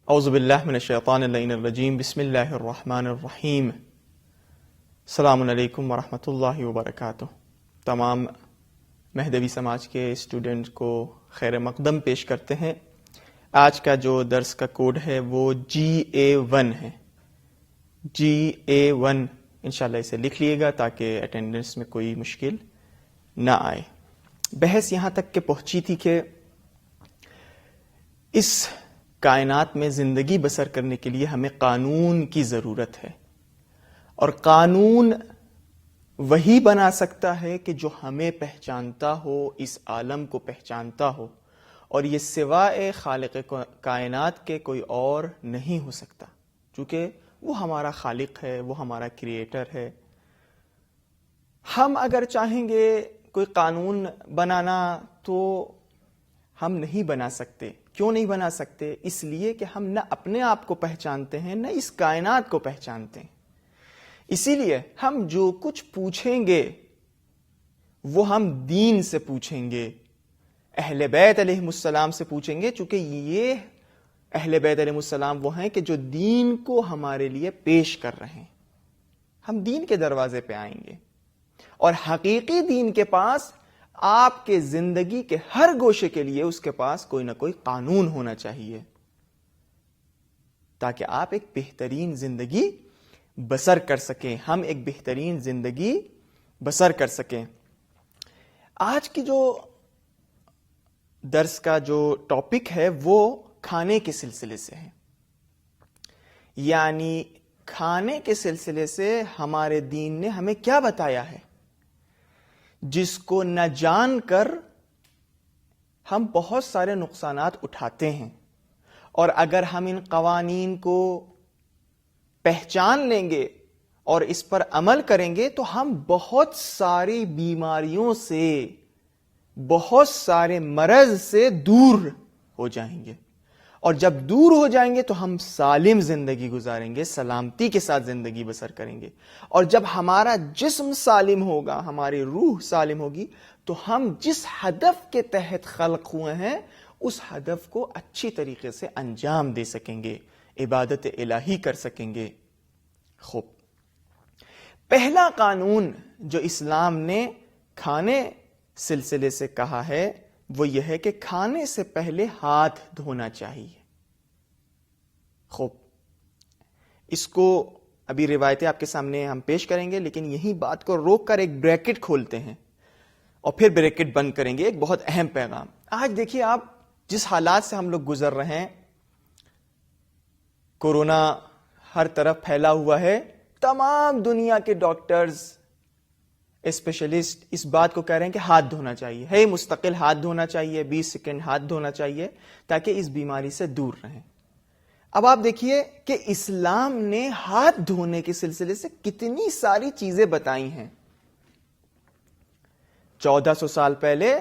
اعوذ باللہ من الشیطان اللعین الرجیم، بسم اللہ الرحمن الرحیم۔ السلام علیکم ورحمۃ اللہ وبرکاتہ۔ تمام مہدوی سماج کے اسٹوڈنٹ کو خیر مقدم پیش کرتے ہیں۔ آج کا جو درس کا کوڈ ہے وہ GA1 ہے۔ GA1 انشاءاللہ اسے لکھ لیے گا تاکہ اٹینڈنس میں کوئی مشکل نہ آئے۔ بحث یہاں تک کہ پہنچی تھی کہ اس کائنات میں زندگی بسر کرنے کے لیے ہمیں قانون کی ضرورت ہے، اور قانون وہی بنا سکتا ہے کہ جو ہمیں پہچانتا ہو، اس عالم کو پہچانتا ہو، اور یہ سوائے خالق کائنات کے کوئی اور نہیں ہو سکتا، چونکہ وہ ہمارا خالق ہے، وہ ہمارا کریٹر ہے۔ ہم اگر چاہیں گے کوئی قانون بنانا تو ہم نہیں بنا سکتے۔ کیوں نہیں بنا سکتے؟ اس لیے کہ ہم نہ اپنے آپ کو پہچانتے ہیں، نہ اس کائنات کو پہچانتے ہیں۔ اسی لیے ہم جو کچھ پوچھیں گے وہ ہم دین سے پوچھیں گے، اہل بیت علیہ السلام سے پوچھیں گے، چونکہ یہ اہل بیت علیہ السلام وہ ہیں کہ جو دین کو ہمارے لیے پیش کر رہے ہیں۔ ہم دین کے دروازے پہ آئیں گے، اور حقیقی دین کے پاس آپ کے زندگی کے ہر گوشے کے لیے اس کے پاس کوئی نہ کوئی قانون ہونا چاہیے، تاکہ آپ ایک بہترین زندگی بسر کر سکیں، ہم ایک بہترین زندگی بسر کر سکیں۔ آج کی جو درس کا جو ٹاپک ہے وہ کھانے کے سلسلے سے ہے، یعنی کھانے کے سلسلے سے ہمارے دین نے ہمیں کیا بتایا ہے، جس کو نہ جان کر ہم بہت سارے نقصانات اٹھاتے ہیں۔ اور اگر ہم ان قوانین کو پہچان لیں گے اور اس پر عمل کریں گے تو ہم بہت ساری بیماریوں سے، بہت سارے مرض سے دور ہو جائیں گے، اور جب دور ہو جائیں گے تو ہم سالم زندگی گزاریں گے، سلامتی کے ساتھ زندگی بسر کریں گے۔ اور جب ہمارا جسم سالم ہوگا، ہماری روح سالم ہوگی، تو ہم جس ہدف کے تحت خلق ہوئے ہیں اس ہدف کو اچھی طریقے سے انجام دے سکیں گے، عبادت الہی کر سکیں گے۔ خوب، پہلا قانون جو اسلام نے کھانے سلسلے سے کہا ہے وہ یہ ہے کہ کھانے سے پہلے ہاتھ دھونا چاہیے۔ خوب، اس کو ابھی روایتیں آپ کے سامنے ہم پیش کریں گے، لیکن یہی بات کو روک کر ایک بریکٹ کھولتے ہیں اور پھر بریکٹ بند کریں گے۔ ایک بہت اہم پیغام۔ آج دیکھیے آپ جس حالات سے ہم لوگ گزر رہے ہیں، کورونا ہر طرف پھیلا ہوا ہے، تمام دنیا کے ڈاکٹرز، اسپیشلسٹ اس بات کو کہہ رہے ہیں کہ ہاتھ دھونا چاہیے، ہے مستقل ہاتھ دھونا چاہیے، 20 سیکنڈ ہاتھ دھونا چاہیے تاکہ اس بیماری سے دور رہیں۔ اب آپ دیکھیے کہ اسلام نے ہاتھ دھونے کے سلسلے سے کتنی ساری چیزیں بتائی ہیں۔ 1400 سال پہلے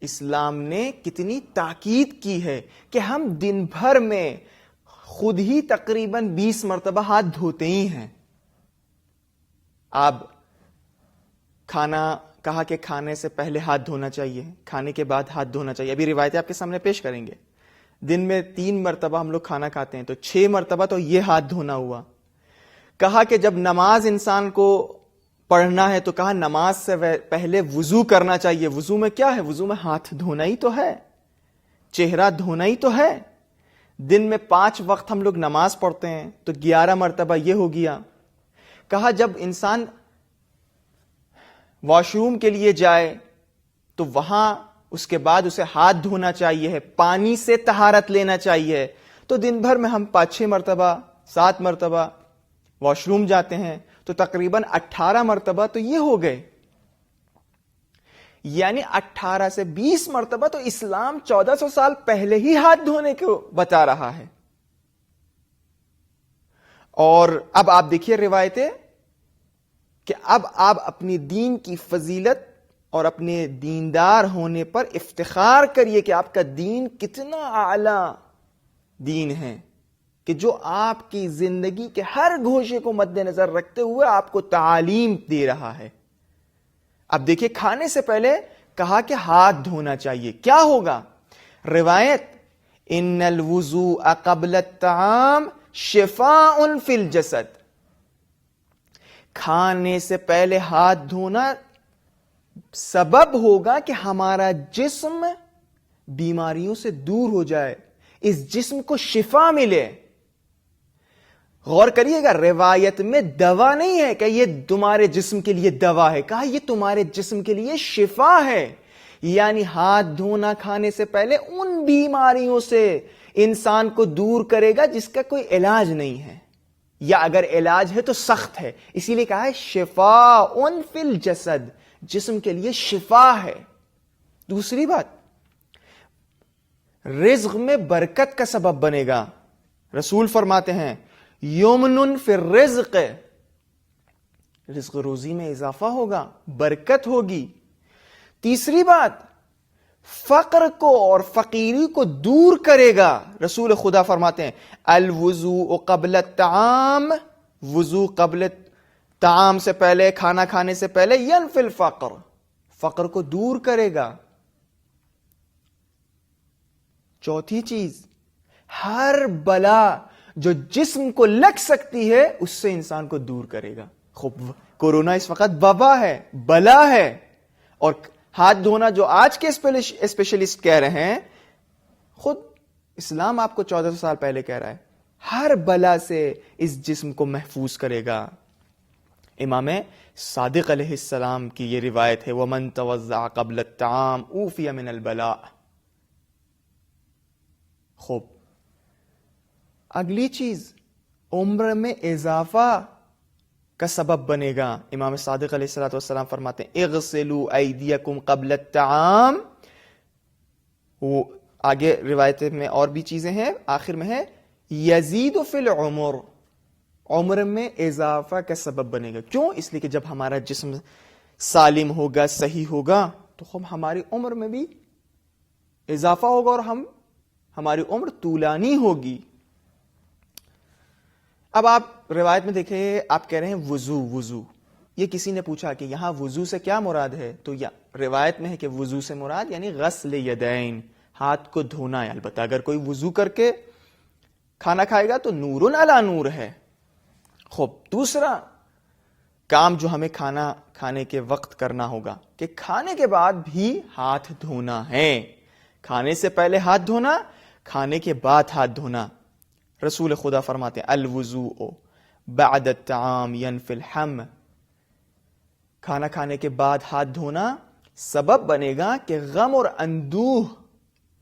اسلام نے کتنی تاکید کی ہے کہ ہم دن بھر میں خود ہی تقریباً 20 مرتبہ ہاتھ دھوتے ہی ہیں۔ آپ کھانا کہا کہ کھانے سے پہلے ہاتھ دھونا چاہیے، کھانے کے بعد ہاتھ دھونا چاہیے۔ ابھی روایتیں آپ کے سامنے پیش کریں گے۔ دن میں 3 مرتبہ ہم لوگ کھانا کھاتے ہیں، تو 6 مرتبہ تو یہ ہاتھ دھونا ہوا۔ کہا کہ جب نماز انسان کو پڑھنا ہے تو کہا نماز سے پہلے وضو کرنا چاہیے۔ وضو میں کیا ہے؟ وضو میں ہاتھ دھونا ہی تو ہے، چہرہ دھونا ہی تو ہے۔ دن میں 5 وقت ہم لوگ نماز پڑھتے ہیں تو 11 مرتبہ یہ ہو گیا۔ کہا جب انسان واش روم کے لیے جائے تو وہاں اس کے بعد اسے ہاتھ دھونا چاہیے، پانی سے طہارت لینا چاہیے۔ تو دن بھر میں ہم 5-6 مرتبہ 7 مرتبہ واش روم جاتے ہیں تو تقریباً 18 مرتبہ تو یہ ہو گئے۔ یعنی 18 سے 20 مرتبہ تو اسلام 1400 سال پہلے ہی ہاتھ دھونے کو بتا رہا ہے. اور اب آپ دیکھیے روایتیں کہ اب آپ اپنی دین کی فضیلت اور اپنے دیندار ہونے پر افتخار کریے کہ آپ کا دین کتنا اعلیٰ دین ہے کہ جو آپ کی زندگی کے ہر گوشے کو مد نظر رکھتے ہوئے آپ کو تعلیم دے رہا ہے. اب دیکھیے کھانے سے پہلے کہا کہ ہاتھ دھونا چاہیے. کیا ہوگا؟ روایت ان الوضوء قبل الطعام شفاء فی الجسد. کھانے سے پہلے ہاتھ دھونا سبب ہوگا کہ ہمارا جسم بیماریوں سے دور ہو جائے, اس جسم کو شفا ملے. غور کریے گا, روایت میں دوا نہیں ہے کہ یہ تمہارے جسم کے لیے دوا ہے, کہا یہ تمہارے جسم کے لیے شفا ہے. یعنی ہاتھ دھونا کھانے سے پہلے ان بیماریوں سے انسان کو دور کرے گا جس کا کوئی علاج نہیں ہے, یا اگر علاج ہے تو سخت ہے. اسی لیے کہا ہے شفاء فی الجسد, جسم کے لیے شفا ہے. دوسری بات, رزق میں برکت کا سبب بنے گا. رسول فرماتے ہیں یمن فی الرزق, رزق روزی میں اضافہ ہوگا, برکت ہوگی. تیسری بات, فقر کو اور فقیری کو دور کرے گا. رسول خدا فرماتے ہیں الوضوء قبل الطعام, وضو قبل طعام سے پہلے, کھانا کھانے سے پہلے, ینفی الفقر, فقر کو دور کرے گا. چوتھی چیز, ہر بلا جو جسم کو لگ سکتی ہے اس سے انسان کو دور کرے گا. خوب کورونا اس وقت وبا ہے, بلا ہے, اور ہاتھ دھونا جو آج کے اسپیشلسٹ کہہ رہے ہیں, خود اسلام آپ کو 1400 سال پہلے کہہ رہا ہے, ہر بلا سے اس جسم کو محفوظ کرے گا. امام صادق علیہ السلام کی یہ روایت ہے وَمَن تَوَضَّعَ قَبْلَ الطَّعَامِ أُوفِيَ مِنَ الْبَلَاءِ. خوب, اگلی چیز عمر میں اضافہ کا سبب بنے گا. امام صادق علیہ السلام فرماتے ہیں اغسلوا ایدیکم قبل الطعام. وہ آگے روایت میں اور بھی چیزیں ہیں, آخر میں ہے یزید فی العمر, عمر میں اضافہ کا سبب بنے گا. کیوں؟ اس لیے کہ جب ہمارا جسم سالم ہوگا, صحیح ہوگا, تو ہماری عمر میں بھی اضافہ ہوگا اور ہماری عمر طولانی ہوگی. اب آپ روایت میں دیکھیں, آپ کہہ رہے ہیں وضو. یہ کسی نے پوچھا کہ یہاں وضو سے کیا مراد ہے, تو روایت میں ہے کہ وضو سے مراد یعنی غسل یدین, ہاتھ کو دھونا ہے. البتہ اگر کوئی وضو کر کے کھانا کھائے گا تو نور علی نور ہے. خوب, دوسرا کام جو ہمیں کھانا کھانے کے وقت کرنا ہوگا کہ کھانے کے بعد بھی ہاتھ دھونا ہے. کھانے سے پہلے ہاتھ دھونا, کھانے کے بعد ہاتھ دھونا. رسول خدا فرماتے ہیں الوضوء بعد الطعام ينفي الحم, کھانا کھانے کے بعد ہاتھ دھونا سبب بنے گا کہ غم اور اندوہ,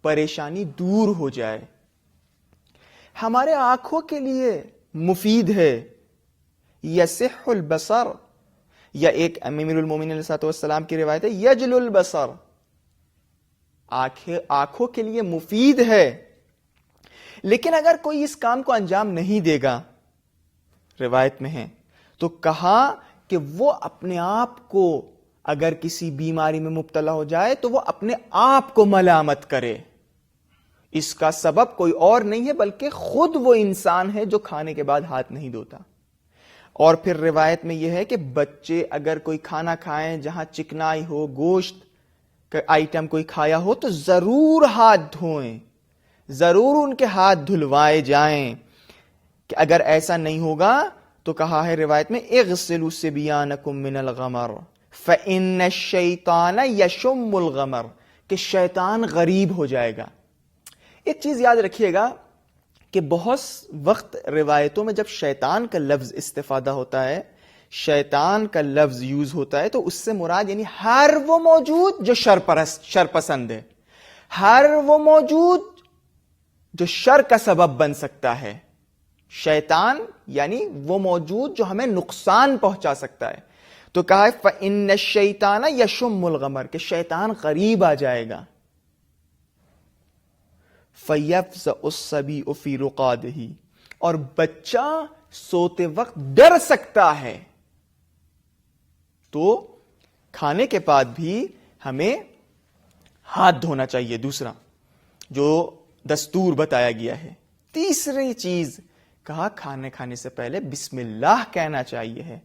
پریشانی دور ہو جائے. ہمارے آنکھوں کے لیے مفید ہے. یصح البصر, یا ایک امیر المومنین علیہ السلام کی روایت ہے یجل البصر, آنکھوں کے لیے مفید ہے. لیکن اگر کوئی اس کام کو انجام نہیں دے گا, روایت میں ہے, تو کہا کہ وہ اپنے آپ کو, اگر کسی بیماری میں مبتلا ہو جائے تو وہ اپنے آپ کو ملامت کرے. اس کا سبب کوئی اور نہیں ہے بلکہ خود وہ انسان ہے جو کھانے کے بعد ہاتھ نہیں دھوتا. اور پھر روایت میں یہ ہے کہ بچے اگر کوئی کھانا کھائیں جہاں چکنائی ہو, گوشت کا آئٹم کوئی کھایا ہو, تو ضرور ہاتھ دھوئیں, ضرور ان کے ہاتھ دھلوائے جائیں. کہ اگر ایسا نہیں ہوگا تو کہا ہے روایت میں اغسلوا صبیانکم من الغمر فإن الشیطان یشم الغمر, کہ شیطان غریب ہو جائے گا. ایک چیز یاد رکھیے گا کہ بہت وقت روایتوں میں جب شیطان کا لفظ استفادہ ہوتا ہے, شیطان کا لفظ یوز ہوتا ہے, تو اس سے مراد یعنی ہر وہ موجود جو شر پسند ہے, ہر وہ موجود جو شر کا سبب بن سکتا ہے. شیطان یعنی وہ موجود جو ہمیں نقصان پہنچا سکتا ہے. تو کہا ہے فَإِنَّ الشَّيْطَانَ يَشُمُّ الْغَمَرَ کہ شیطان قریب آ جائے گا. فَيَفْزَعُ الصَّبِيُّ فِي رُقَادِهِ اور بچہ سوتے وقت ڈر سکتا ہے. تو کھانے کے بعد بھی ہمیں ہاتھ دھونا چاہیے. دوسرا جو دستور بتایا گیا ہے. تیسری چیز کہا کھانے کھانے سے پہلے بسم اللہ کہنا چاہیے ہے.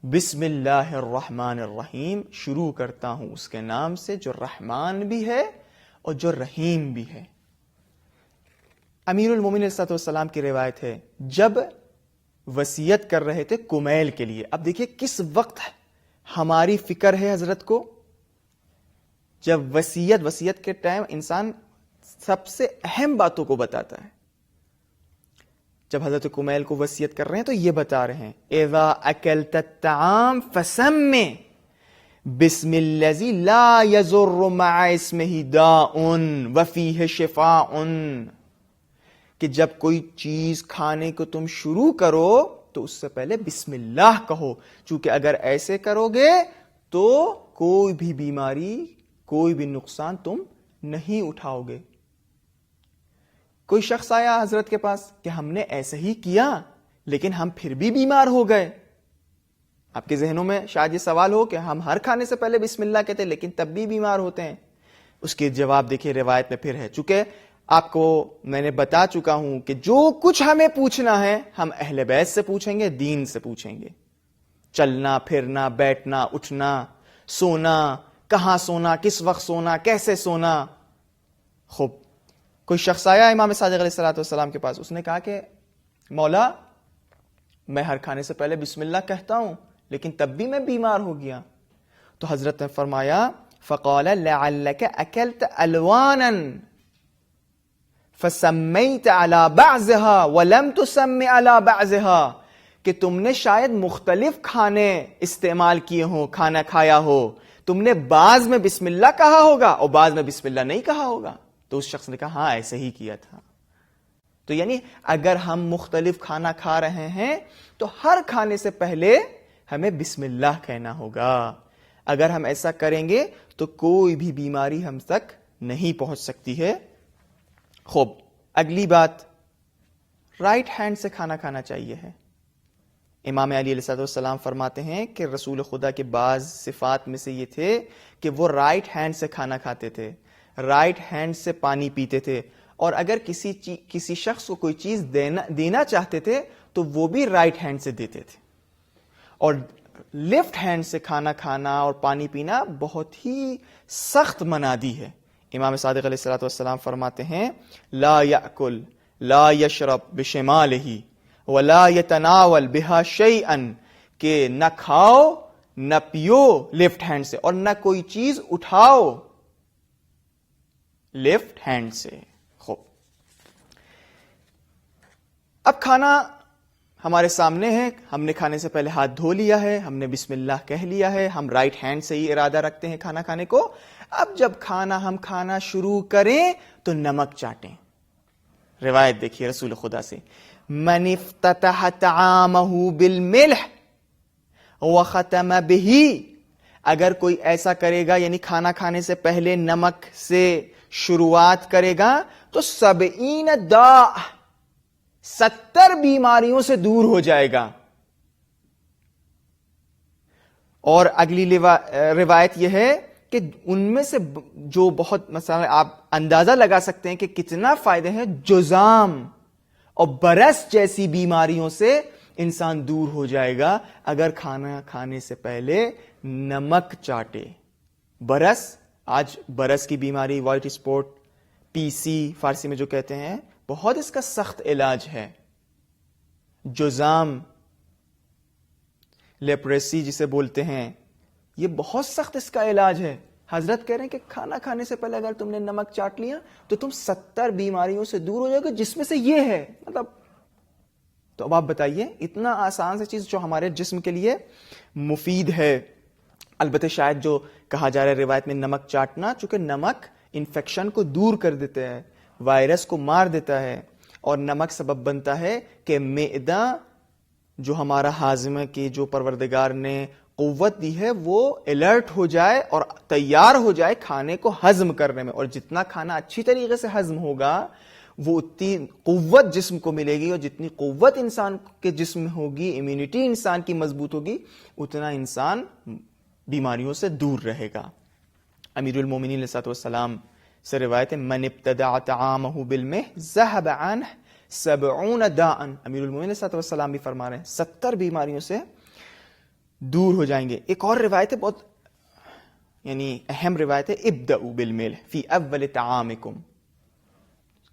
بسم اللہ الرحمن الرحیم شروع کرتا ہوں اس کے نام سے جو رحمان بھی ہے اور جو رحیم بھی ہے. امیر المومنین علیہ السلام کی روایت ہے جب وصیت کر رہے تھے کمیل کے لیے. اب دیکھیے کس وقت ہماری فکر ہے حضرت کو. جب وصیت کے ٹائم انسان سب سے اہم باتوں کو بتاتا ہے. جب حضرت کمیل کو وصیت کر رہے ہیں تو یہ بتا رہے ہیں اذا اکلت الطعام فسم بسم الذی لا یضر مع اسمہ داء وفیہ شفاء کہ جب کوئی چیز کھانے کو تم شروع کرو تو اس سے پہلے بسم اللہ کہو, چونکہ اگر ایسے کرو گے تو کوئی بھی بیماری کوئی بھی نقصان تم نہیں اٹھاؤ گے. کوئی شخص آیا حضرت کے پاس کہ ہم نے ایسے ہی کیا لیکن ہم پھر بھی بیمار ہو گئے. آپ کے ذہنوں میں شاید یہ سوال ہو کہ ہم ہر کھانے سے پہلے بسم اللہ کہتے ہیں لیکن تب بھی بیمار ہوتے ہیں. اس کے جواب دیکھیے روایت میں پھر ہے. چونکہ آپ کو میں نے بتا چکا ہوں کہ جو کچھ ہمیں پوچھنا ہے ہم اہل بیت سے پوچھیں گے, دین سے پوچھیں گے. چلنا پھرنا بیٹھنا اٹھنا سونا, کہاں سونا, کس وقت سونا, کیسے سونا. خوب کوئی شخص آیا امام صادق علیہ السلام کے پاس. اس نے کہا کہ مولا میں ہر کھانے سے پہلے بسم اللہ کہتا ہوں لیکن تب بھی میں بیمار ہو گیا. تو حضرت نے فرمایا فقال لعلك اكلت الوانا فسميت على بعضها ولم تسمي على بعضها کہ تم نے شاید مختلف کھانے استعمال کیے ہوں, کھانا کھایا ہو, تم نے بعض میں بسم اللہ کہا ہوگا اور بعض میں بسم اللہ نہیں کہا ہوگا. تو اس شخص نے کہا ہاں ایسے ہی کیا تھا. تو یعنی اگر ہم مختلف کھانا کھا رہے ہیں تو ہر کھانے سے پہلے ہمیں بسم اللہ کہنا ہوگا. اگر ہم ایسا کریں گے تو کوئی بھی بیماری ہم تک نہیں پہنچ سکتی ہے. خوب اگلی بات رائٹ ہینڈ سے کھانا کھانا چاہیے ہے. امام علی علیہ السلام فرماتے ہیں کہ رسول خدا کے بعض صفات میں سے یہ تھے کہ وہ رائٹ ہینڈ سے کھانا کھاتے تھے, رائٹ ہینڈ سے پانی پیتے تھے, اور اگر کسی شخص کو کوئی چیز دینا چاہتے تھے تو وہ بھی رائٹ ہینڈ سے دیتے تھے. اور لیفٹ ہینڈ سے کھانا کھانا اور پانی پینا بہت ہی سخت منادی ہے. امام صادق علیہ السلام فرماتے ہیں لا یأکل لا یشرب بشمالہ ولا یتناول بہا شیئا کہ نہ کھاؤ نہ پیو لیفٹ ہینڈ سے اور نہ کوئی چیز اٹھاؤ لیفٹ ہینڈ سے. خوب اب کھانا ہمارے سامنے ہے, ہم نے کھانے سے پہلے ہاتھ دھو لیا ہے, ہم نے بسم اللہ کہہ لیا ہے, ہم رائٹ ہینڈ سے ہی ارادہ رکھتے ہیں کھانا کھانے کو. اب جب ہم کھانا شروع کریں تو نمک چاٹیں. روایت دیکھیے رسول خدا سے من افتتح طعامه بالملح وختم به اگر کوئی ایسا کرے گا یعنی کھانا کھانے سے پہلے نمک سے شروعات کرے گا تو 70 داء 70 بیماریوں سے دور ہو جائے گا. اور اگلی روایت یہ ہے کہ ان میں سے جو بہت مثلا آپ اندازہ لگا سکتے ہیں کہ کتنا فائدے ہیں, جزام اور برس جیسی بیماریوں سے انسان دور ہو جائے گا اگر کھانا کھانے سے پہلے نمک چاٹے. برس, آج برس کی بیماری وائٹ اسپاٹ PC فارسی میں جو کہتے ہیں, بہت اس کا سخت علاج ہے. جزام لیپریسی جسے بولتے ہیں, یہ بہت سخت اس کا علاج ہے. حضرت کہہ رہے ہیں کہ کھانا کھانے سے پہلے اگر تم نے نمک چاٹ لیا تو تم 70 بیماریوں سے دور ہو جائے گا جس میں سے یہ ہے. مطلب تو اب آپ بتائیے اتنا آسان سی چیز جو ہمارے جسم کے لیے مفید ہے. البتہ شاید جو کہا جا رہا ہے روایت میں نمک چاٹنا, چونکہ نمک انفیکشن کو دور کر دیتا ہے, وائرس کو مار دیتا ہے, اور نمک سبب بنتا ہے کہ معدہ جو ہمارا ہاضمہ کی جو پروردگار نے قوت دی ہے وہ الرٹ ہو جائے اور تیار ہو جائے کھانے کو ہضم کرنے میں. اور جتنا کھانا اچھی طریقے سے ہضم ہوگا وہ اتنی قوت جسم کو ملے گی, اور جتنی قوت انسان کے جسم میں ہوگی, امیونٹی انسان کی مضبوط ہوگی, اتنا انسان بیماریوں سے دور رہے گا. امیر المومنین علیہ الصلوۃ والسلام سے روایت ہے من ابتدع طعامہ بالمہ ذهب عنہ 70 داء. امیر المومنین علیہ الصلوۃ والسلام بھی فرما رہے ہیں 70 بیماریوں سے دور ہو جائیں گے. ایک اور روایت ہے بہت یعنی اہم روایت ہے ابدؤوا بالملح فی اول طعامکم.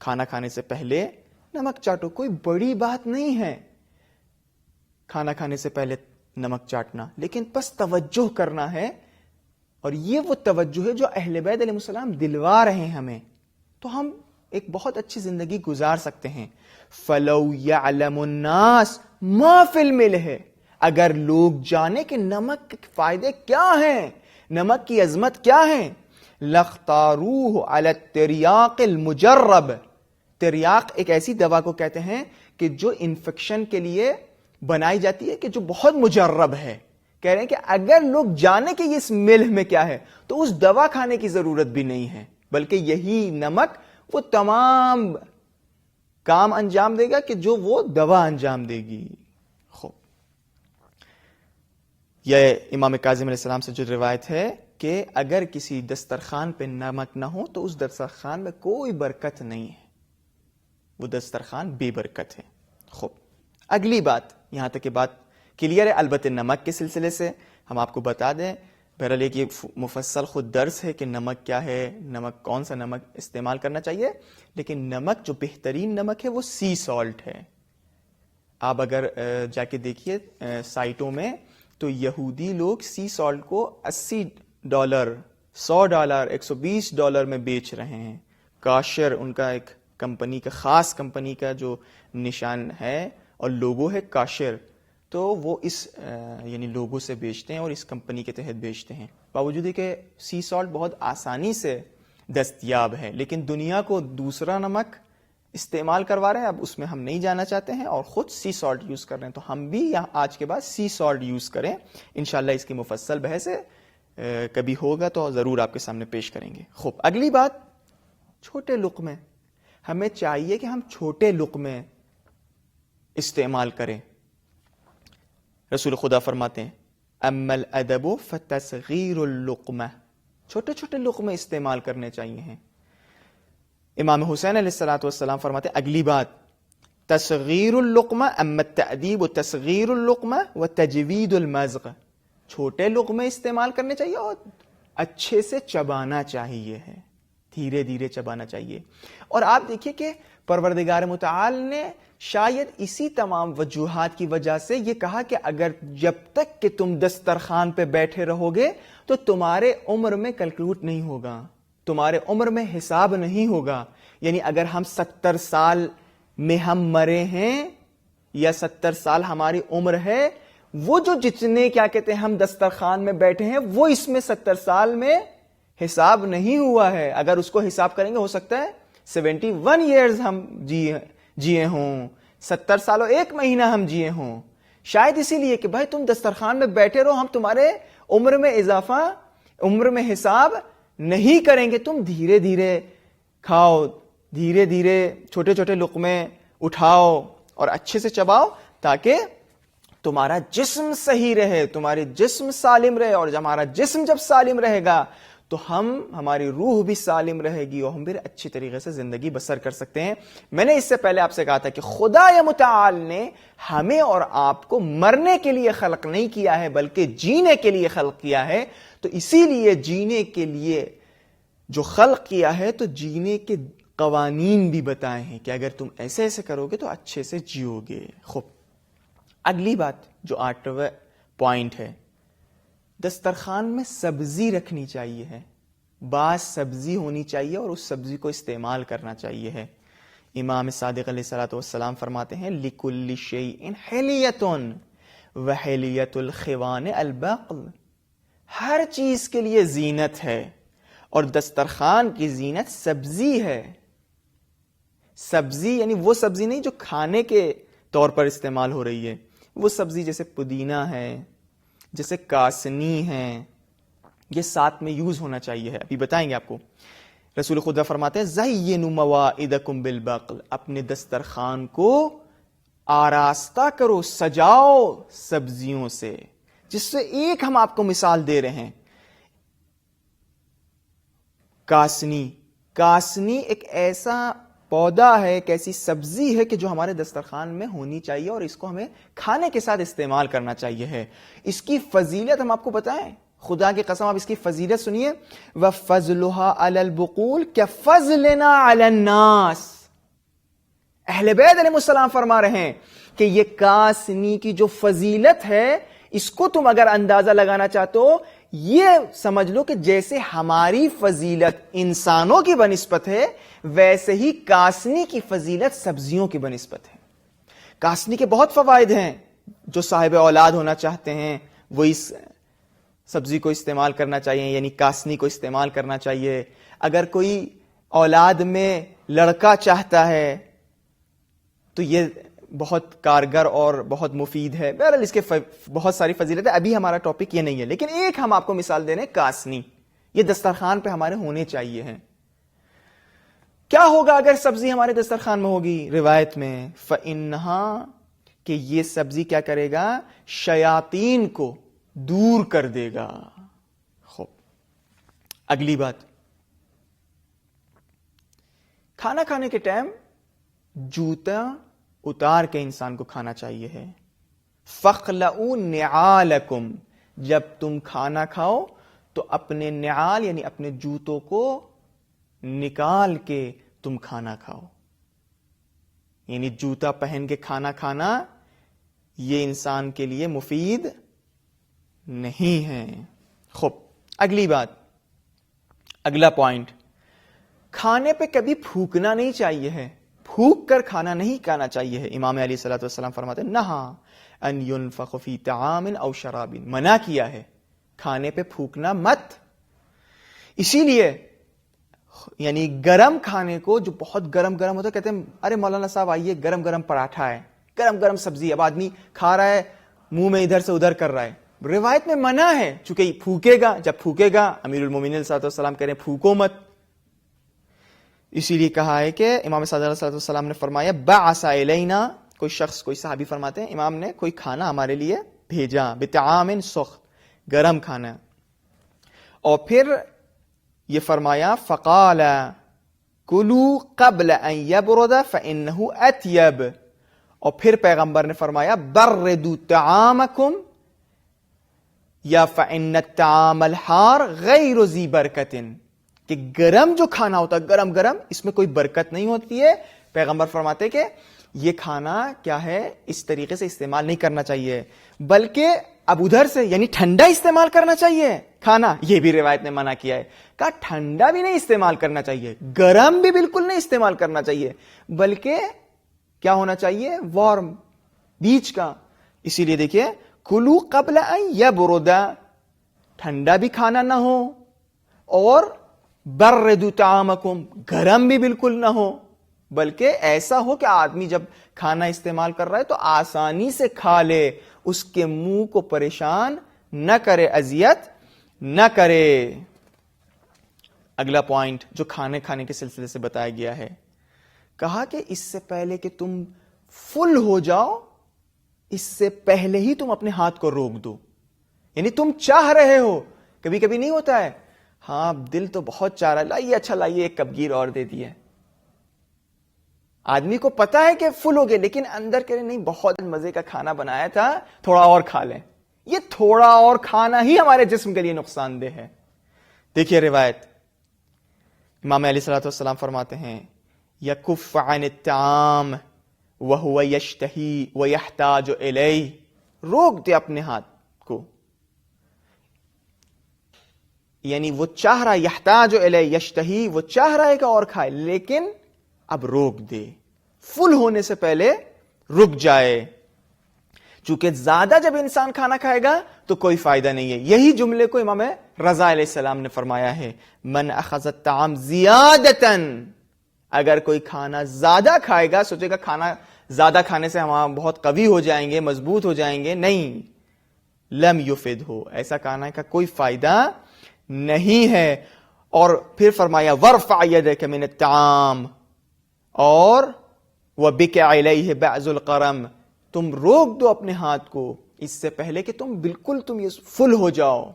کھانا کھانے سے پہلے نمک چاٹو, کوئی بڑی بات نہیں ہے کھانا کھانے سے پہلے نمک چاٹنا, لیکن بس توجہ کرنا ہے. اور یہ وہ توجہ ہے جو اہل بیت علیہ السلام دلوا رہے ہیں ہمیں, تو ہم ایک بہت اچھی زندگی گزار سکتے ہیں. فلو یعلم الناس ما فی الملح, اگر لوگ جانے کہ نمک کے فائدے کیا ہیں, نمک کی عظمت کیا ہے, لَاخْتَارُوهُ عَلَى التِّرْيَاقِ الْمُجَرَّبِ. تریاق ایک ایسی دوا کو کہتے ہیں کہ جو انفیکشن کے لیے بنائی جاتی ہے, کہ جو بہت مجرب ہے. کہہ رہے ہیں کہ اگر لوگ جانے کہ اس ملح میں کیا ہے تو اس دوا کھانے کی ضرورت بھی نہیں ہے, بلکہ یہی نمک وہ تمام کام انجام دے گا کہ جو وہ دوا انجام دے گی. خوب, یہ امام کاظم علیہ السلام سے جو روایت ہے کہ اگر کسی دسترخوان پہ نمک نہ ہو تو اس دسترخوان میں کوئی برکت نہیں ہے, وہ دسترخوان بے برکت ہے. خوب, اگلی بات, یہاں تک کہ بات کلیئر ہے. البتہ نمک کے سلسلے سے ہم آپ کو بتا دیں, بہرحال ایک یہ مفصل خود درس ہے کہ نمک کیا ہے, نمک کون سا نمک استعمال کرنا چاہیے, لیکن نمک جو بہترین نمک ہے وہ سی سالٹ ہے. آپ اگر جا کے دیکھیے سائٹوں میں تو یہودی لوگ سی سالٹ کو $80, $100, $120 میں بیچ رہے ہیں. کاشر ان کا ایک کمپنی کا, خاص کمپنی کا جو نشان ہے اور لوگو ہے کاشر, تو وہ اس یعنی لوگو سے بیچتے ہیں اور اس کمپنی کے تحت بیچتے ہیں. باوجود کہ سی سالٹ بہت آسانی سے دستیاب ہے, لیکن دنیا کو دوسرا نمک استعمال کروا رہے ہیں. اب اس میں ہم نہیں جانا چاہتے ہیں اور خود سی سالٹ یوز کر رہے ہیں, تو ہم بھی یہاں آج کے بعد سی سالٹ یوز کریں. انشاءاللہ اس کی مفصل بحث کبھی ہوگا تو ضرور آپ کے سامنے پیش کریں گے. خوب, اگلی بات, چھوٹے لقمے. ہمیں چاہیے کہ ہم چھوٹے لقمے استعمال کریں. رسول خدا فرماتے ہیں اما الادب فتصغیر اللقمہ, چھوٹے چھوٹے لقمے استعمال کرنے چاہیے ہیں. امام حسین علیہ الصلوۃ والسلام فرماتے ہیں اگلی بات, تصغیر اللقمہ اما التأدیب تصغیر اللقمہ وتجوید المزغ. چھوٹے لقمے استعمال کرنے چاہیے اور اچھے سے چبانا چاہیے ہے, دھیرے دھیرے چبانا چاہیے. اور آپ دیکھیے کہ پروردگار متعال نے شاید اسی تمام وجوہات کی وجہ سے یہ کہا کہ اگر جب تک کہ تم دسترخوان پہ بیٹھے رہو گے تو تمہارے عمر میں کیلکولیٹ نہیں ہوگا, تمہارے عمر میں حساب نہیں ہوگا. یعنی اگر ہم 70 سال میں ہم مرے ہیں یا 70 سال ہماری عمر ہے, وہ جو جتنے کیا کہتے ہیں ہم دسترخوان میں بیٹھے ہیں وہ اس میں 70 سال میں حساب نہیں ہوا ہے. اگر اس کو حساب کریں گے ہو سکتا ہے 71 ایئرز ہم جیے ہوں, 70 سال اور 1 مہینہ ہم جیے ہوں. شاید اسی لیے کہ بھائی تم دسترخوان میں بیٹھے رہو, ہم تمہارے عمر میں اضافہ, عمر میں حساب نہیں کریں گے. تم دھیرے دھیرے کھاؤ, دھیرے دھیرے چھوٹے چھوٹے لقمے اٹھاؤ اور اچھے سے چباؤ تاکہ تمہارا جسم صحیح رہے, تمہارے جسم سالم رہے. اور ہمارا جسم جب سالم رہے گا تو ہماری روح بھی سالم رہے گی اور ہم بھی اچھی طریقے سے زندگی بسر کر سکتے ہیں. میں نے اس سے پہلے آپ سے کہا تھا کہ خدا متعال نے ہمیں اور آپ کو مرنے کے لیے خلق نہیں کیا ہے بلکہ جینے کے لیے خلق کیا ہے. تو اسی لیے جینے کے لیے جو خلق کیا ہے تو جینے کے قوانین بھی بتائے ہیں کہ اگر تم ایسے ایسے کرو گے تو اچھے سے جیو گے. خوب, اگلی بات جو 8واں پوائنٹ ہے, دسترخوان میں سبزی رکھنی چاہیے ہے, بعض سبزی ہونی چاہیے اور اس سبزی کو استعمال کرنا چاہیے ہے. امام صادق علیہ الصلوۃ والسلام فرماتے ہیں لِكُلِّ شَيْءٍ حِلْيَةٌ وَحِلْيَةُ الْخِوَانِ الْبَقْلُ. ہر چیز کے لیے زینت ہے اور دسترخوان کی زینت سبزی ہے. سبزی یعنی وہ سبزی نہیں جو کھانے کے طور پر استعمال ہو رہی ہے, وہ سبزی جیسے پودینہ ہے, جیسے کاسنی ہیں، یہ ساتھ میں یوز ہونا چاہیے ہے، ابھی بتائیں گے آپ کو. رسول خدا فرماتے ہیں زینوا مواعدکم بالبقل، اپنے دسترخوان کو آراستہ کرو، سجاؤ سبزیوں سے. جس سے ایک ہم آپ کو مثال دے رہے ہیں، کاسنی ایک ایسا پودا ہے، ایک ایسی سبزی ہے کہ جو ہمارے دسترخوان میں ہونی چاہیے اور اس کو ہمیں کھانے کے ساتھ استعمال کرنا چاہیے ہے. اس کی فضیلت ہم آپ کو بتائیں، خدا کی قسم آپ اس کی فضیلت سنیے. وَفَضْلُهَا عَلَى الْبُقُولِ كَفَضْلِنَا عَلَى النَّاسِ. اہل بیت علیہ السلام فرما رہے ہیں کہ یہ کاسنی کی جو فضیلت ہے، اس کو تم اگر اندازہ لگانا چاہتے ہو، یہ سمجھ لو کہ جیسے ہماری فضیلت انسانوں کی بنسبت ہے، ویسے ہی کاسنی کی فضیلت سبزیوں کی بنسبت ہے. کاسنی کے بہت فوائد ہیں. جو صاحب اولاد ہونا چاہتے ہیں وہ اس سبزی کو استعمال کرنا چاہیے، یعنی کاسنی کو استعمال کرنا چاہیے. اگر کوئی اولاد میں لڑکا چاہتا ہے تو یہ بہت کارگر اور بہت مفید ہے. بہرحال اس کے بہت ساری فضیلت ہے، ابھی ہمارا ٹاپک یہ نہیں ہے، لیکن ایک ہم آپ کو مثال دے رہے ہیں، کاسنی. یہ دسترخوان پہ ہمارے ہونے چاہیے ہیں. کیا ہوگا اگر سبزی ہمارے دسترخوان میں ہوگی؟ روایت میں فَإِنَّهَا، کہ یہ سبزی کیا کرے گا؟ شیاطین کو دور کر دے گا. خوب، اگلی بات، کھانا کھانے کے ٹائم جوتا اتار کے انسان کو کھانا چاہیے ہے. فَخْلَعُوا نِعَالَكُمْ، جب تم کھانا کھاؤ تو اپنے نعال یعنی اپنے جوتوں کو نکال کے تم کھانا کھاؤ. یعنی جوتا پہن کے کھانا کھانا یہ انسان کے لیے مفید نہیں ہے. خوب، اگلی بات، اگلا پوائنٹ، کھانے پہ کبھی پھونکنا نہیں چاہیے ہے، پھونک کر کھانا نہیں کھانا چاہیے ہے. امام علیہ الصلوۃ والسلام فرماتے ہیں نہا ان ينفخ فی طعام او شراب، منع کیا ہے کھانے پہ پھونکنا مت. اسی لیے یعنی گرم کھانے کو، جو بہت گرم ہوتا ہے، کہتے ہیں ارے مولانا صاحب آئیے، گرم گرم پراٹھا ہے، گرم سبزی، اب آدمی کھا رہا ہے، منہ میں ادھر سے ادھر کر رہا ہے. روایت میں منع ہے، چونکہ پھونکے گا، جب پھونکے گا امیر المومنین صلی اللہ علیہ وسلم کہہ رہے ہیں پھونکو مت. اسی لیے کہا ہے کہ امام صادق علیہ السلام نے فرمایا بعث الینا، کوئی شخص، کوئی صحابی فرماتے ہیں امام نے کوئی کھانا ہمارے لیے بھیجا، بطعام سخت، گرم کھانا. اور پھر یہ فرمایا فقال کلوا قبل ان یبرد فانه اطیب. اور پھر پیغمبر نے فرمایا بردوا طعامکم یا فان الطعام الحار غیر ذی برکت، کہ گرم جو کھانا ہوتا ہے گرم اس میں کوئی برکت نہیں ہوتی ہے. پیغمبر فرماتے کہ یہ کھانا کیا ہے، اس طریقے سے استعمال نہیں کرنا چاہیے، بلکہ اب ادھر سے یعنی ٹھنڈا استعمال کرنا چاہیے کھانا. یہ بھی روایت نے منع کیا ہے، کہا ٹھنڈا بھی نہیں استعمال کرنا چاہیے، گرم بھی بالکل نہیں استعمال کرنا چاہیے، بلکہ کیا ہونا چاہیے، وارم، بیچ کا. اسی لیے دیکھیے کلو قبل ان یبرد، ٹھنڈا بھی کھانا نہ ہو اور بردوا طعامکم، گرم بھی بالکل نہ ہو، بلکہ ایسا ہو کہ آدمی جب کھانا استعمال کر رہا ہے تو آسانی سے کھا لے، اس کے منہ کو پریشان نہ کرے، اذیت نہ کرے. اگلا پوائنٹ جو کھانے کے سلسلے سے بتایا گیا ہے، کہا کہ اس سے پہلے کہ تم فل ہو جاؤ، اس سے پہلے ہی تم اپنے ہاتھ کو روک دو. یعنی تم چاہ رہے ہو، کبھی کبھی نہیں ہوتا ہے، ہاں دل تو بہت چاہ رہا ہے، لائیے اچھا لائیے ایک کپگیر اور دے دیے. آدمی کو پتا ہے کہ فل ہو گئے، لیکن اندر کہہ رہے نہیں بہت مزے کا کھانا بنایا تھا، تھوڑا اور کھا لیں. یہ تھوڑا اور کھانا ہی ہمارے جسم کے لیے نقصان دہ ہے. دیکھیے روایت، امام علیہ الصلوۃ والسلام فرماتے ہیں یکف عن الطعام وهو یشتہی ویحتاج الیہ، روک دے اپنے ہاتھ کو، یعنی وہ چاہ رہا ہے، یحتاج الیہ، یشتہی، وہ چاہ رہا ہے کہ اور کھائے، لیکن اب روک دے، فل ہونے سے پہلے رک جائے. چونکہ زیادہ جب انسان کھانا کھائے گا تو کوئی فائدہ نہیں ہے. یہی جملے کو امام رضا علیہ السلام نے فرمایا ہے من اخذ الطعام زیادتاً، اگر کوئی کھانا زیادہ کھائے گا، سوچے گا کھانا زیادہ کھانے سے ہم بہت قوی ہو جائیں گے، مضبوط ہو جائیں گے، نہیں، لم یفد ہو، ایسا کھانا کا کوئی فائدہ نہیں ہے. اور پھر فرمایا ورفع یدک من الطعام، اور وبک علیہ بعض القرم، تم روک دو اپنے ہاتھ کو اس سے پہلے کہ تم بالکل یہ فل ہو جاؤ.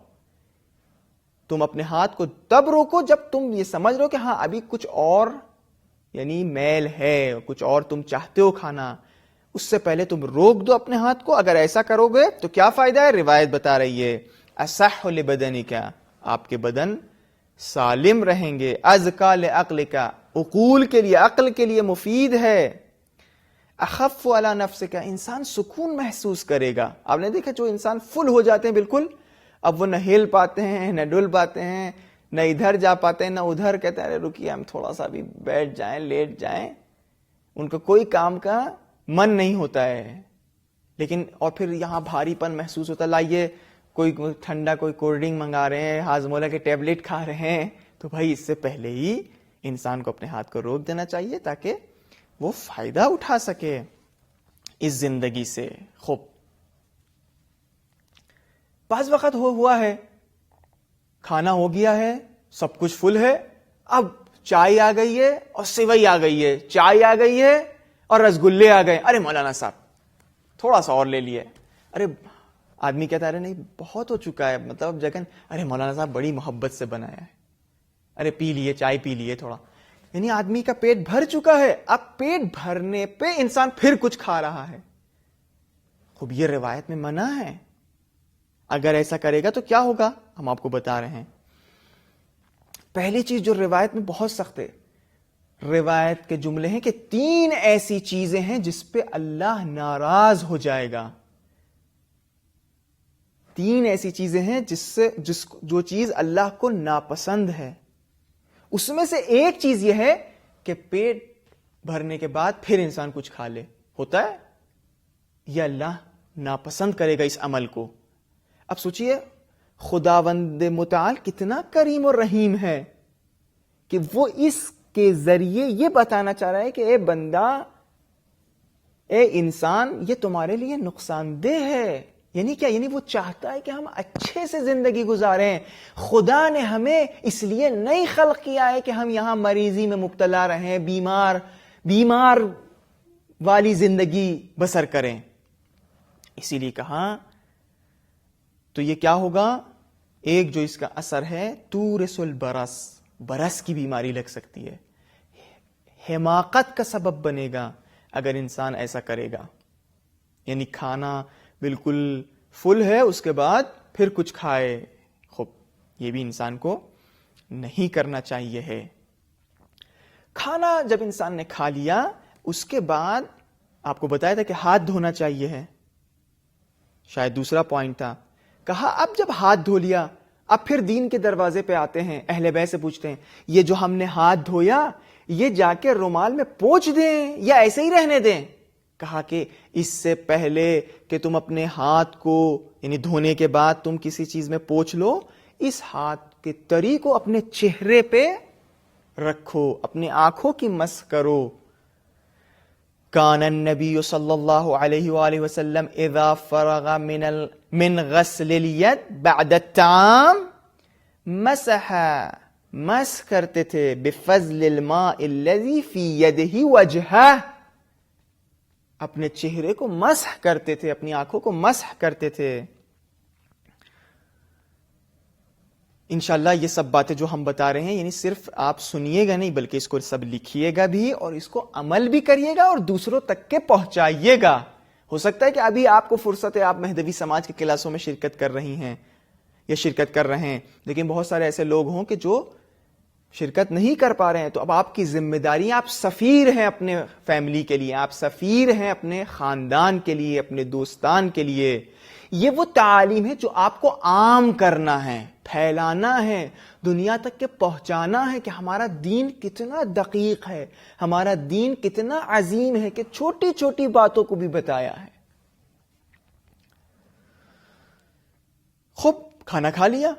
تم اپنے ہاتھ کو تب روکو جب تم یہ سمجھ رہو کہ ہاں ابھی کچھ اور یعنی میل ہے، کچھ اور تم چاہتے ہو کھانا، اس سے پہلے تم روک دو اپنے ہاتھ کو. اگر ایسا کرو گے تو کیا فائدہ ہے؟ روایت بتا رہی ہے اصح لبدنک، آپ کے بدن سالم رہیں گے. ازکا لعقلک، عقول کے لیے، عقل کے لیے مفید ہے. اخف علی نفسک، انسان سکون محسوس کرے گا. آپ نے دیکھا جو انسان فل ہو جاتے ہیں بالکل، اب وہ نہ ہل پاتے ہیں، نہ ڈل پاتے ہیں، نہ ادھر جا پاتے ہیں نہ ادھر. کہتے ہیں ارے رکیے ہم تھوڑا سا بھی بیٹھ جائیں، لیٹ جائیں. ان کا کوئی کام کا من نہیں ہوتا ہے. لیکن اور پھر یہاں بھاری پن محسوس ہوتا ہے، لائیے کوئی ٹھنڈا کوئی کولڈ ڈرنک منگا رہے ہیں، ہاضمولہ کے ٹیبلٹ کھا رہے ہیں، تو بھائی اس سے پہلے ہی انسان کو اپنے ہاتھ کو روک دینا چاہیے تاکہ وہ فائدہ اٹھا سکے اس زندگی سے. خوب بعض وقت ہوا ہے کھانا ہو گیا ہے، سب کچھ فل ہے، اب چائے آ گئی ہے اور سیوئی آ گئی ہے، چائے آ گئی ہے اور رسگلے آ گئے. ارے مولانا صاحب تھوڑا سا اور لے لیے. ارے آدمی کہتا ہے ارے نہیں بہت ہو چکا ہے، مطلب جگن ارے مولانا صاحب بڑی محبت سے بنایا ہے، ارے پی لیے چائے پی لیے تھوڑا. یعنی آدمی کا پیٹ بھر چکا ہے، اب پیٹ بھرنے پہ انسان پھر کچھ کھا رہا ہے. خوب یہ روایت میں منع ہے. اگر ایسا کرے گا تو کیا ہوگا ہم آپ کو بتا رہے ہیں. پہلی چیز جو روایت میں بہت سخت ہے، روایت کے جملے ہیں کہ 3 ایسی چیزیں ہیں جس پہ اللہ ناراض ہو جائے گا. 3 ایسی چیزیں ہیں جو چیز اللہ کو ناپسند ہے. اس میں سے ایک چیز یہ ہے کہ پیٹ بھرنے کے بعد پھر انسان کچھ کھا لے. ہوتا ہے یہ اللہ ناپسند کرے گا اس عمل کو. اب سوچئے خداوند متعال کتنا کریم اور رحیم ہے کہ وہ اس کے ذریعے یہ بتانا چاہ رہا ہے کہ اے بندہ، اے انسان، یہ تمہارے لیے نقصان دہ ہے. یعنی کیا؟ یعنی وہ چاہتا ہے کہ ہم اچھے سے زندگی گزاریں. خدا نے ہمیں اس لیے نہیں خلق کیا ہے کہ ہم یہاں مریضی میں مبتلا رہیں، بیمار والی زندگی بسر کریں. اسی لیے کہا تو یہ کیا ہوگا؟ ایک جو اس کا اثر ہے تورث البرس، برس کی بیماری لگ سکتی ہے، حماقت کا سبب بنے گا اگر انسان ایسا کرے گا. یعنی کھانا بالکل فل ہے اس کے بعد پھر کچھ کھائے. خوب یہ بھی انسان کو نہیں کرنا چاہیے ہے. کھانا جب انسان نے کھا لیا اس کے بعد آپ کو بتایا تھا کہ ہاتھ دھونا چاہیے ہے، شاید دوسرا پوائنٹ تھا. کہا اب جب ہاتھ دھو لیا اب پھر دین کے دروازے پہ آتے ہیں، اہل بیت سے پوچھتے ہیں یہ جو ہم نے ہاتھ دھویا یہ جا کے رومال میں پوچھ دیں یا ایسے ہی رہنے دیں؟ کہا کہ اس سے پہلے کہ تم اپنے ہاتھ کو یعنی دھونے کے بعد تم کسی چیز میں پوچھ لو، اس ہاتھ کے تری کو اپنے چہرے پہ رکھو، اپنی آنکھوں کی مسح کرو. کان النبی صلی اللہ علیہ وآلہ وسلم اذا فرغ من غسل الید بعد الطعام مسح کرتے تھے بفضل الماء الذی فی یدہ وجہہ، اپنے چہرے کو مسح کرتے تھے، اپنی آنکھوں کو مسح کرتے تھے. انشاءاللہ یہ سب باتیں جو ہم بتا رہے ہیں یعنی صرف آپ سنیے گا نہیں بلکہ اس کو سب لکھیے گا بھی اور اس کو عمل بھی کریے گا اور دوسروں تک کے پہنچائیے گا. ہو سکتا ہے کہ ابھی آپ کو فرصت ہے، آپ مہدوی سماج کی کلاسوں میں شرکت کر رہی ہیں یا شرکت کر رہے ہیں، لیکن بہت سارے ایسے لوگ ہوں کہ جو شرکت نہیں کر پا رہے ہیں. تو اب آپ کی ذمہ داری، آپ سفیر ہیں اپنے فیملی کے لیے، آپ سفیر ہیں اپنے خاندان کے لیے، اپنے دوستان کے لیے. یہ وہ تعالیم ہے جو آپ کو عام کرنا ہے، پھیلانا ہے، دنیا تک کے پہنچانا ہے کہ ہمارا دین کتنا دقیق ہے، ہمارا دین کتنا عظیم ہے کہ چھوٹی چھوٹی باتوں کو بھی بتایا ہے. خوب کھانا کھا لیا،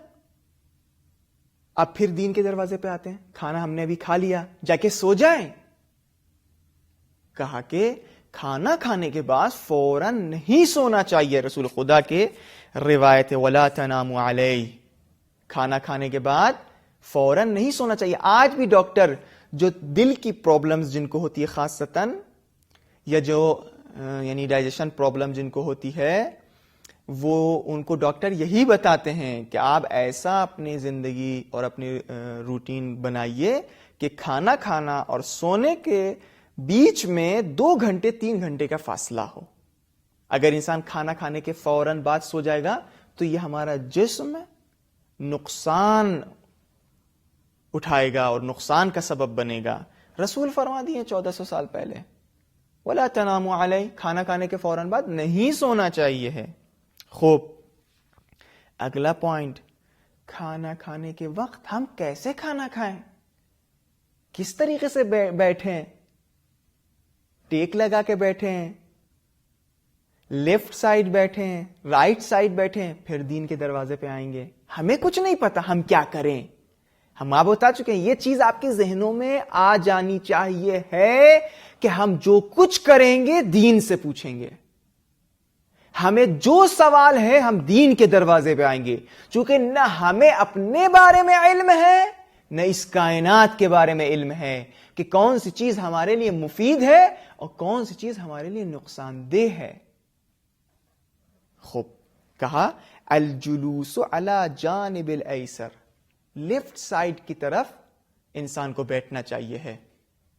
اب پھر دین کے دروازے پہ آتے ہیں. کھانا ہم نے ابھی کھا لیا، جا کے سو جائیں. کہا کہ کھانا کھانے کے بعد فوراً نہیں سونا چاہیے. رسول خدا کے روایت وَلَا تَنَامُ عَلَيْهِ, کھانا کھانے کے بعد فوراً نہیں سونا چاہیے. آج بھی ڈاکٹر جو دل کی پرابلمز جن کو ہوتی ہے خاصتاً, یا جو یعنی ڈائجیشن پرابلم جن کو ہوتی ہے, وہ ان کو ڈاکٹر یہی بتاتے ہیں کہ آپ ایسا اپنی زندگی اور اپنی روٹین بنائیے کہ کھانا کھانا اور سونے کے بیچ میں 2 گھنٹے 3 گھنٹے کا فاصلہ ہو. اگر انسان کھانا کھانے کے فوراً بعد سو جائے گا تو یہ ہمارا جسم نقصان اٹھائے گا اور نقصان کا سبب بنے گا. رسول فرما دیے 1400 سال پہلے وَلَا تَنَامُ عَلَيْهِ, کھانا کھانے کے فوراً بعد نہیں سونا چاہیے ہے. خوب, اگلا پوائنٹ, کھانا کھانے کے وقت ہم کیسے کھانا کھائیں, کس طریقے سے بیٹھیں, ٹیک لگا کے بیٹھیں, لیفٹ سائڈ بیٹھیں, رائٹ سائڈ بیٹھیں, پھر دین کے دروازے پہ آئیں گے. ہمیں کچھ نہیں پتا ہم کیا کریں. ہم آپ بتا چکے ہیں, یہ چیز آپ کے ذہنوں میں آ جانی چاہیے ہے کہ ہم جو کچھ کریں گے دین سے پوچھیں گے. ہمیں جو سوال ہے ہم دین کے دروازے پہ آئیں گے, چونکہ نہ ہمیں اپنے بارے میں علم ہے نہ اس کائنات کے بارے میں علم ہے کہ کون سی چیز ہمارے لیے مفید ہے اور کون سی چیز ہمارے لیے نقصان دہ ہے. خوب کہا, الجلوس علی جانب الایسر, لیفٹ سائڈ کی طرف انسان کو بیٹھنا چاہیے ہے.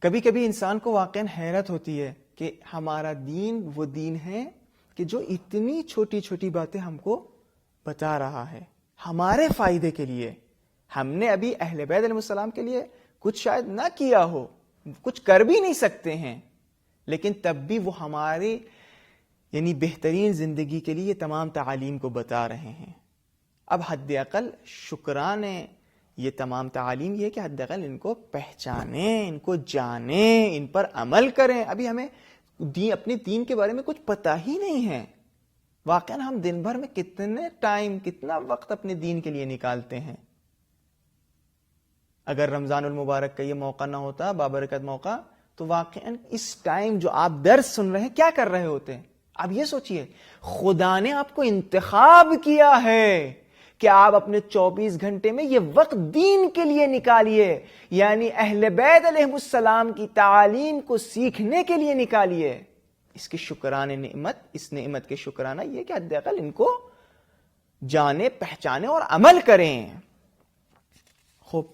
کبھی کبھی انسان کو واقعا حیرت ہوتی ہے کہ ہمارا دین وہ دین ہے کہ جو اتنی چھوٹی چھوٹی باتیں ہم کو بتا رہا ہے ہمارے فائدے کے لیے. ہم نے ابھی اہل بیت علیہ السلام کے لیے کچھ شاید نہ کیا ہو, کچھ کر بھی نہیں سکتے ہیں, لیکن تب بھی وہ ہماری یعنی بہترین زندگی کے لیے تمام تعالیم کو بتا رہے ہیں. اب حد اقل شکرانے یہ تمام تعالیم یہ کہ حد اقل ان کو پہچانیں, ان کو جانیں, ان پر عمل کریں. ابھی ہمیں اپنے دین کے بارے میں کچھ پتہ ہی نہیں ہے. واقعا ہم دن بھر میں کتنا وقت اپنے دین کے لیے نکالتے ہیں. اگر رمضان المبارک کا یہ موقع نہ ہوتا, بابرکت موقع, تو واقعا اس ٹائم جو آپ درس سن رہے ہیں کیا کر رہے ہوتے ہیں. اب یہ سوچئے, خدا نے آپ کو انتخاب کیا ہے کہ آپ اپنے 24 گھنٹے میں یہ وقت دین کے لیے نکالیے, یعنی اہل بیت علیہ السلام کی تعالیم کو سیکھنے کے لیے نکالیے. اس کی شکرانے نعمت, اس نعمت کے شکرانہ یہ کہ حد اقل ان کو جانے, پہچانے اور عمل کریں. خوب,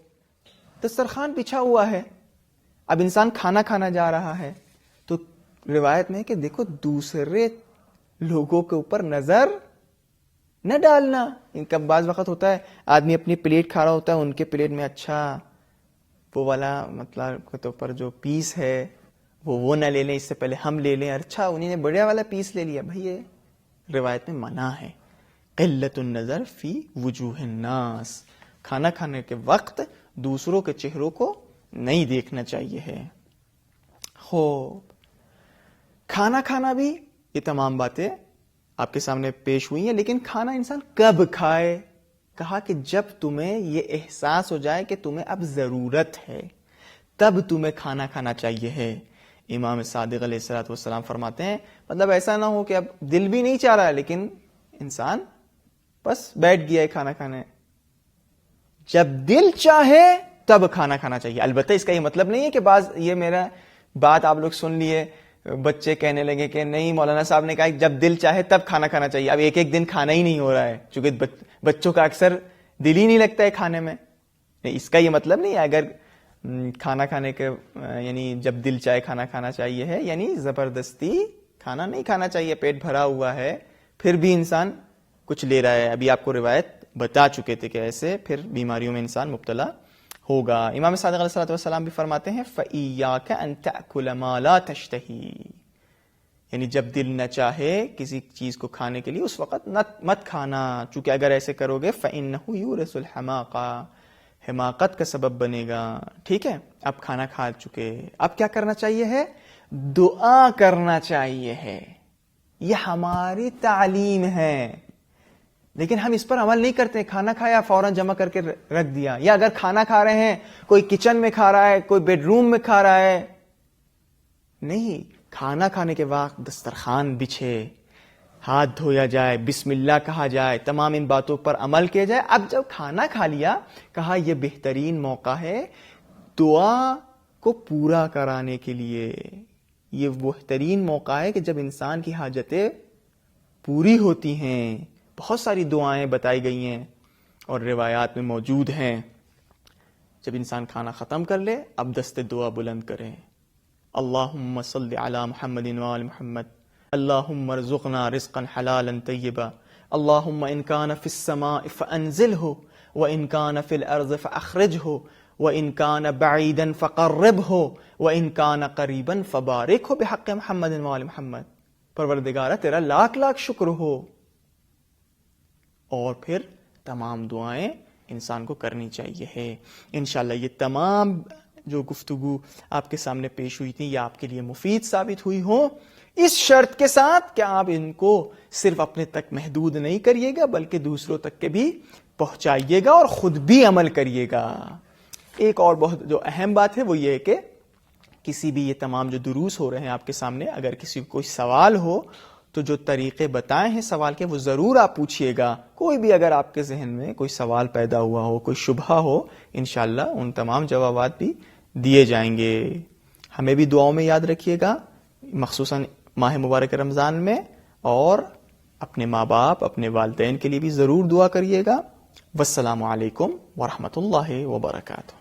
دسترخوان بچھا ہوا ہے, اب انسان کھانا کھانا جا رہا ہے, تو روایت میں کہ دیکھو دوسرے لوگوں کے اوپر نظر نہ ڈالنا. ان کا بعض وقت ہوتا ہے آدمی اپنی پلیٹ کھا رہا ہوتا ہے, ان کے پلیٹ میں اچھا وہ والا مطلب کے اوپر جو پیس ہے وہ نہ لے لیں, اس سے پہلے ہم لے لیں. اچھا انہیں نے بڑے والا پیس لے لیا. بھئی یہ روایت میں منع ہے, قلت النظر فی وجوہ الناس, کھانا کھانے کے وقت دوسروں کے چہروں کو نہیں دیکھنا چاہیے ہے. خوب, کھانا کھانا بھی یہ تمام باتیں آپ کے سامنے پیش ہوئی ہیں, لیکن کھانا انسان کب کھائے؟ کہا کہ جب تمہیں یہ احساس ہو جائے کہ تمہیں اب ضرورت ہے تب تمہیں کھانا کھانا چاہیے ہے. امام صادق علیہ الصلوۃ والسلام فرماتے ہیں مطلب ایسا نہ ہو کہ اب دل بھی نہیں چاہ رہا ہے لیکن انسان بس بیٹھ گیا ہے کھانا کھانے. جب دل چاہے تب کھانا کھانا چاہیے. البتہ اس کا یہ مطلب نہیں ہے کہ یہ میرا بات آپ لوگ سن لیے, بچے کہنے لگے کہ نہیں مولانا صاحب نے کہا جب دل چاہے تب کھانا کھانا چاہیے. اب ایک دن کھانا ہی نہیں ہو رہا ہے, چونکہ بچوں کا اکثر دل ہی نہیں لگتا ہے کھانے میں. اس کا یہ مطلب نہیں ہے اگر کھانا کھانے کے یعنی جب دل چاہے کھانا کھانا چاہیے ہے, یعنی زبردستی کھانا نہیں کھانا چاہیے. پیٹ بھرا ہوا ہے پھر بھی انسان کچھ لے رہا ہے. ابھی آپ کو روایت بتا چکے تھے کہ ایسے پھر بیماریوں میں انسان مبتلا ہوگا. امام صادق علیہ الصلوۃ والسلام بھی فرماتے ہیں فَإِيَّاكَ أَن تَأْكُلَ مَا لَا تَشْتَهِي, یعنی جب دل نہ چاہے کسی چیز کو کھانے کے لیے اس وقت مت کھانا, چونکہ اگر ایسے کرو گے فَإِنَّهُ يُورِثُ الْحَمَاقَةَ, حماقت کا سبب بنے گا. ٹھیک ہے, اب کھانا کھا چکے, اب کیا کرنا چاہیے ہے؟ دعا کرنا چاہیے ہے. یہ ہماری تعلیم ہے لیکن ہم اس پر عمل نہیں کرتے. کھانا کھایا فوراً جمع کر کے رکھ دیا, یا اگر کھانا کھا رہے ہیں کوئی کچن میں کھا رہا ہے, کوئی بیڈ روم میں کھا رہا ہے, نہیں، کھانا کھانے کے وقت دسترخوان بچھے، ہاتھ دھویا جائے، بسم اللہ کہا جائے، تمام ان باتوں پر عمل کیا جائے. اب جب کھانا کھا لیا، کہا یہ بہترین موقع ہے دعا کو پورا کرانے کے لیے. یہ بہترین موقع ہے کہ جب انسان کی حاجتیں پوری ہوتی ہیں. بہت ساری دعائیں بتائی گئی ہیں اور روایات میں موجود ہیں. جب انسان کھانا ختم کر لے، اب دست دعا بلند کریں. اللہم صلی علی محمد وآل محمد، اللہم ارزقنا رزقا حلالا طیبا، اللہم ان کان فی السماء فانزلہ وان کان فی الارض فاخرجہ وان کان بعیدا فقربہ وان کان قریبا فبارکہ بحق محمد وآل محمد. پروردگارہ تیرا لاکھ لاکھ شکر ہو. اور پھر تمام دعائیں انسان کو کرنی چاہیے ہے. انشاءاللہ یہ تمام جو گفتگو آپ کے سامنے پیش ہوئی تھی یہ آپ کے لیے مفید ثابت ہوئی ہو، اس شرط کے ساتھ کہ آپ ان کو صرف اپنے تک محدود نہیں کریے گا بلکہ دوسروں تک کے بھی پہنچائیے گا اور خود بھی عمل کریے گا. ایک اور بہت جو اہم بات ہے وہ یہ ہے کہ کسی بھی یہ تمام جو دروس ہو رہے ہیں آپ کے سامنے، اگر کسی کو کوئی سوال ہو تو جو طریقے بتائے ہیں سوال کے وہ ضرور آپ پوچھیے گا. کوئی بھی اگر آپ کے ذہن میں کوئی سوال پیدا ہوا ہو، کوئی شبہ ہو، انشاءاللہ ان تمام جوابات بھی دیے جائیں گے. ہمیں بھی دعاؤں میں یاد رکھیے گا، مخصوصاً ماہ مبارک رمضان میں، اور اپنے ماں باپ، اپنے والدین کے لیے بھی ضرور دعا کریے گا. والسلام علیکم ورحمۃ اللہ وبرکاتہ.